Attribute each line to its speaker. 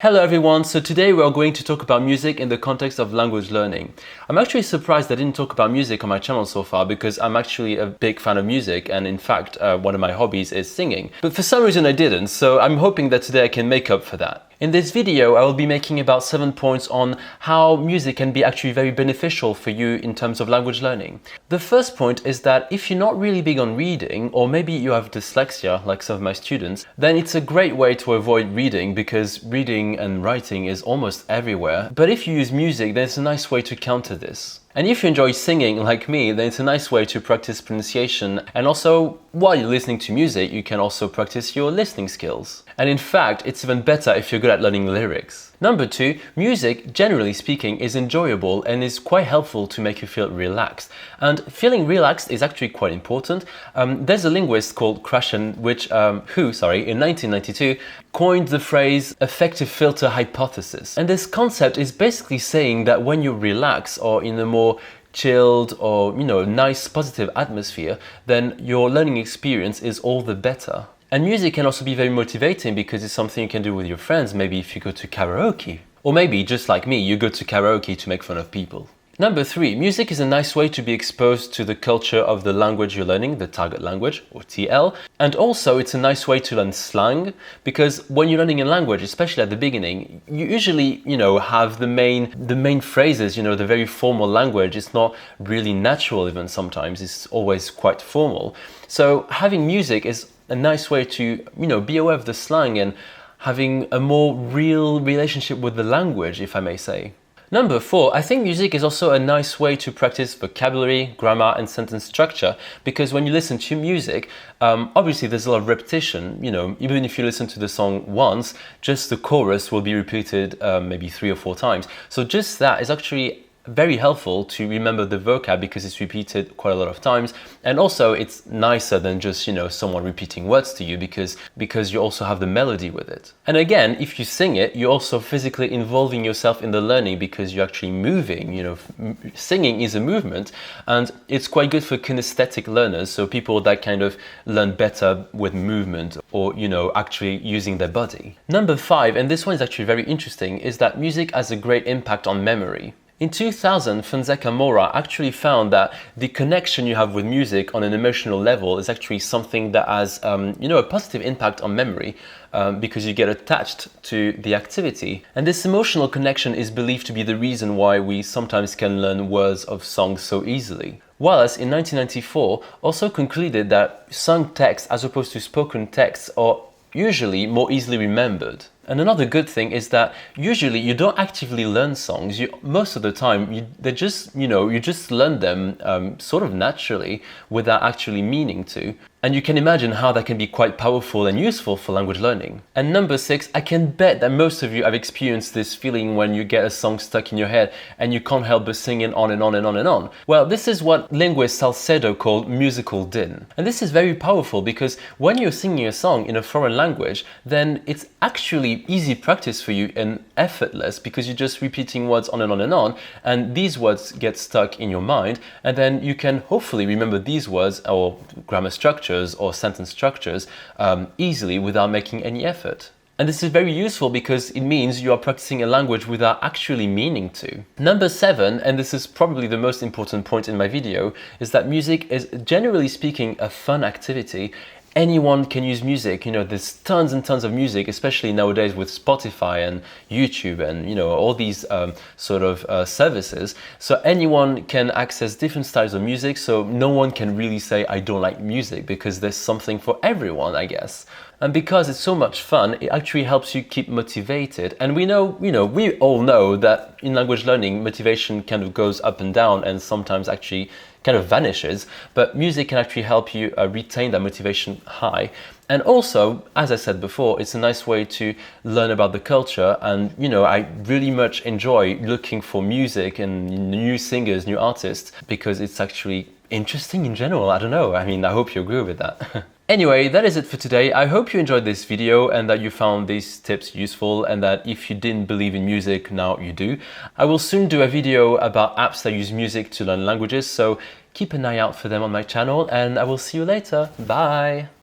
Speaker 1: Hello everyone, so today we are going to talk about music in the context of language learning. I'm actually surprised I didn't talk about music on my channel so far because I'm actually a big fan of music and in fact one of my hobbies is singing. But for some reason I didn't, so I'm hoping that today I can make up for that. In this video I will be making about 7 points on how music can be actually very beneficial for you in terms of language learning. The first point is that if you're not really big on reading, or maybe you have dyslexia like some of my students, then it's a great way to avoid reading because reading and writing is almost everywhere. But if you use music, then it's a nice way to counter this. And if you enjoy singing like me, then it's a nice way to practice pronunciation. And also, while you're listening to music, you can also practice your listening skills. And in fact, it's even better if you're good at learning lyrics. Number 2, music, generally speaking, is enjoyable and is quite helpful to make you feel relaxed. And feeling relaxed is actually quite important. There's a linguist called Krashen, who in 1992 coined the phrase affective filter hypothesis. And this concept is basically saying that when you relax or in a more chilled or nice positive atmosphere, then your learning experience is all the better. And music can also be very motivating because it's something you can do with your friends, maybe if you go to karaoke. Or maybe, just like me, you go to karaoke to make fun of people. Number 3, music is a nice way to be exposed to the culture of the language you're learning, the target language, or TL. And also, it's a nice way to learn slang, because when you're learning a language, especially at the beginning, you usually, have the main phrases, the very formal language. It's not really natural even sometimes, it's always quite formal. So having music is a nice way to, be aware of the slang and having a more real relationship with the language, if I may say. Number 4, I think music is also a nice way to practice vocabulary, grammar and sentence structure, because when you listen to music, obviously there's a lot of repetition, even if you listen to the song once, just the chorus will be repeated maybe 3 or 4 times. So just that is actually very helpful to remember the vocab because it's repeated quite a lot of times, and also it's nicer than just someone repeating words to you because you also have the melody with it. And again, if you sing it, you're also physically involving yourself in the learning because you're actually moving. Singing is a movement and it's quite good for kinesthetic learners, so people that kind of learn better with movement or actually using their body. Number 5, and this one is actually very interesting, is that music has a great impact on memory. In 2000, Fonseca Mora actually found that the connection you have with music on an emotional level is actually something that has, a positive impact on memory because you get attached to the activity. And this emotional connection is believed to be the reason why we sometimes can learn words of songs so easily. Wallace in 1994 also concluded that sung texts as opposed to spoken texts are usually more easily remembered. And another good thing is that usually you don't actively learn songs. Most of the time, you just learn them sort of naturally without actually meaning to. And you can imagine how that can be quite powerful and useful for language learning. And number 6, I can bet that most of you have experienced this feeling when you get a song stuck in your head and you can't help but sing it on and on and on and on. Well, this is what linguist Salcedo called musical din. And this is very powerful because when you're singing a song in a foreign language, then it's actually easy practice for you and effortless because you're just repeating words on and on and on, and these words get stuck in your mind, and then you can hopefully remember these words or grammar structures or sentence structures easily without making any effort. And this is very useful because it means you are practicing a language without actually meaning to. Number 7, and this is probably the most important point in my video, is that music is generally speaking a fun activity. Anyone can use music, there's tons and tons of music, especially nowadays with Spotify and YouTube and all these services. So anyone can access different styles of music, so no one can really say I don't like music because there's something for everyone, I guess. And because it's so much fun, it actually helps you keep motivated. And we all know that in language learning, motivation kind of goes up and down and sometimes actually kind of vanishes, but music can actually help you retain that motivation high. And also, as I said before, it's a nice way to learn about the culture, and I really much enjoy looking for music and new singers, new artists, because it's actually interesting in general. I don't know, I hope you agree with that. Anyway, that is it for today. I hope you enjoyed this video and that you found these tips useful, and that if you didn't believe in music, now you do. I will soon do a video about apps that use music to learn languages, so keep an eye out for them on my channel, and I will see you later. Bye!